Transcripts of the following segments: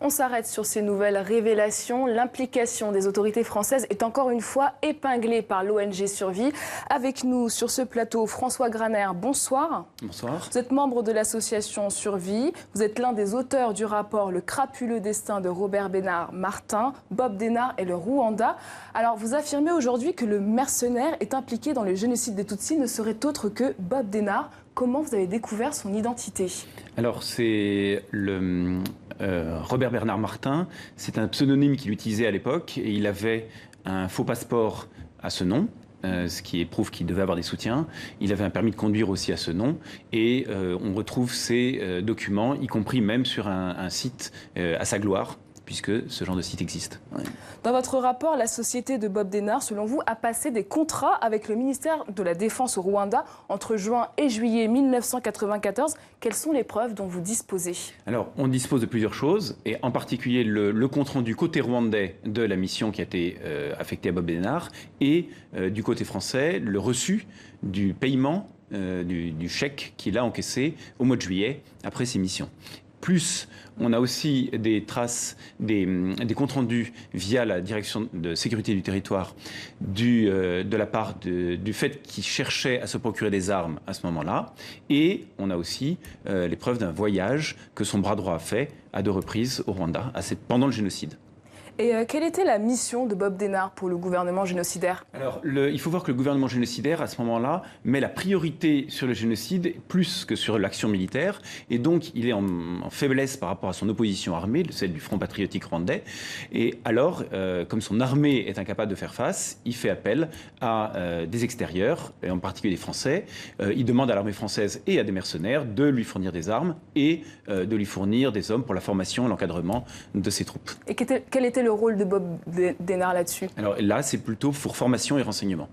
On s'arrête sur ces nouvelles révélations. L'implication des autorités françaises est encore une fois épinglée par l'ONG Survie. Avec nous sur ce plateau, François Graner, bonsoir. Bonsoir. Vous êtes membre de l'association Survie. Vous êtes l'un des auteurs du rapport Le crapuleux destin de Robert Bernard Martin, Bob Denard et le Rwanda. Alors, vous affirmez aujourd'hui que le mercenaire est impliqué dans le génocide des Tutsis ne serait autre que Bob Denard. Comment vous avez découvert son identité? Alors, c'est le Robert Bernard Martin. C'est un pseudonyme qu'il utilisait à l'époque et il avait un faux passeport à ce nom. Ce qui prouve qu'il devait avoir des soutiens. Il avait un permis de conduire aussi à ce nom. Et on retrouve ces documents, y compris même sur un site à sa gloire, puisque ce genre de site existe. Ouais. Dans votre rapport, la société de Bob Denard, selon vous, a passé des contrats avec le ministère de la Défense au Rwanda entre juin et juillet 1994. Quelles sont les preuves dont vous disposez? Alors, on dispose de plusieurs choses, et en particulier le compte-rendu côté rwandais de la mission qui a été affectée à Bob Denard, et du côté français, le reçu du paiement du chèque qu'il a encaissé au mois de juillet après ses missions. Plus, on a aussi des traces, des comptes rendus via la direction de sécurité du territoire de la part du fait qu'il cherchait à se procurer des armes à ce moment-là. Et on a aussi les preuves d'un voyage que son bras droit a fait à 2 reprises au Rwanda pendant le génocide. Et quelle était la mission de Bob Denard pour le gouvernement génocidaire? Alors, il faut voir que le gouvernement génocidaire, à ce moment-là, met la priorité sur le génocide plus que sur l'action militaire. Et donc, il est en faiblesse par rapport à son opposition armée, celle du Front patriotique rwandais. Et alors, comme son armée est incapable de faire face, il fait appel à des extérieurs, et en particulier des Français. Il demande à l'armée française et à des mercenaires de lui fournir des armes et de lui fournir des hommes pour la formation et l'encadrement de ses troupes. Et quel était le rôle de Bob Denard là-dessus? Alors là, c'est plutôt pour formation et renseignement.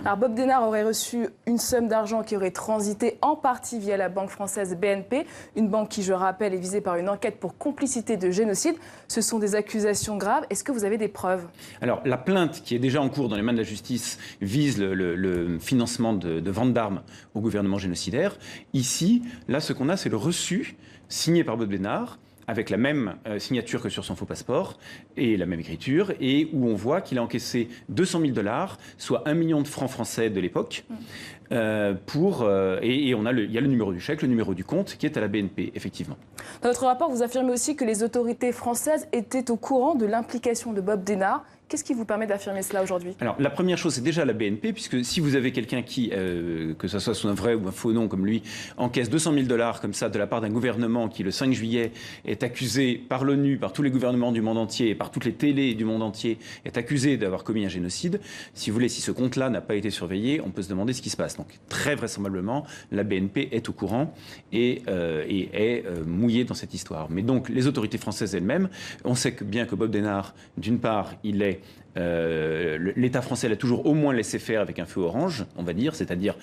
Alors Bob Denard aurait reçu une somme d'argent qui aurait transité en partie via la banque française BNP, une banque qui, je rappelle, est visée par une enquête pour complicité de génocide. Ce sont des accusations graves. Est-ce que vous avez des preuves? Alors la plainte qui est déjà en cours dans les mains de la justice vise le financement de vente d'armes au gouvernement génocidaire. Ici, là, ce qu'on a, c'est le reçu signé par Bob Denard, avec la même signature que sur son faux passeport et la même écriture, et où on voit qu'il a encaissé 200 000 $, soit 1 million de francs français de l'époque, il y a le numéro du chèque, le numéro du compte qui est à la BNP, effectivement. Dans votre rapport, vous affirmez aussi que les autorités françaises étaient au courant de l'implication de Bob Denard. Qu'est-ce qui vous permet d'affirmer cela aujourd'hui? Alors, la première chose, c'est déjà la BNP, puisque si vous avez quelqu'un qui, que ce soit sous un vrai ou un faux nom comme lui, encaisse 200 000 $ comme ça de la part d'un gouvernement qui, le 5 juillet, est accusé par l'ONU, par tous les gouvernements du monde entier, par toutes les télés du monde entier, est accusé d'avoir commis un génocide, si vous voulez, si ce compte-là n'a pas été surveillé, on peut se demander ce qui se passe. Donc, très vraisemblablement, la BNP est au courant et est mouillée dans cette histoire. Mais donc, les autorités françaises elles-mêmes, on sait bien que Bob Denard, d'une part, il est l'État français l'a toujours au moins laissé faire avec un feu orange, on va dire, c'est-à-dire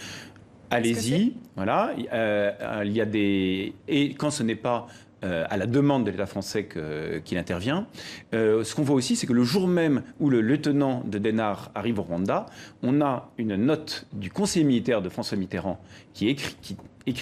allez-y, voilà. Il y a et quand ce n'est pas à la demande de l'État français qu'il intervient. Ce qu'on voit aussi, c'est que le jour même où le lieutenant de Denard arrive au Rwanda, on a une note du conseiller militaire de François Mitterrand qui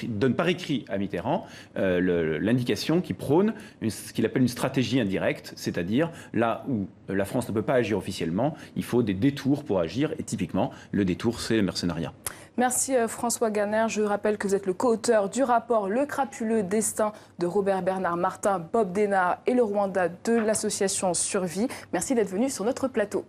donne par écrit à Mitterrand l'indication qui prône ce qu'il appelle une stratégie indirecte, c'est-à-dire là où la France ne peut pas agir officiellement, il faut des détours pour agir, et typiquement, le détour, c'est le mercenariat. Merci François Graner. Je rappelle que vous êtes le co-auteur du rapport Le crapuleux destin de Robert Bernard Martin, Bob Denard et le Rwanda de l'association Survie. Merci d'être venu sur notre plateau.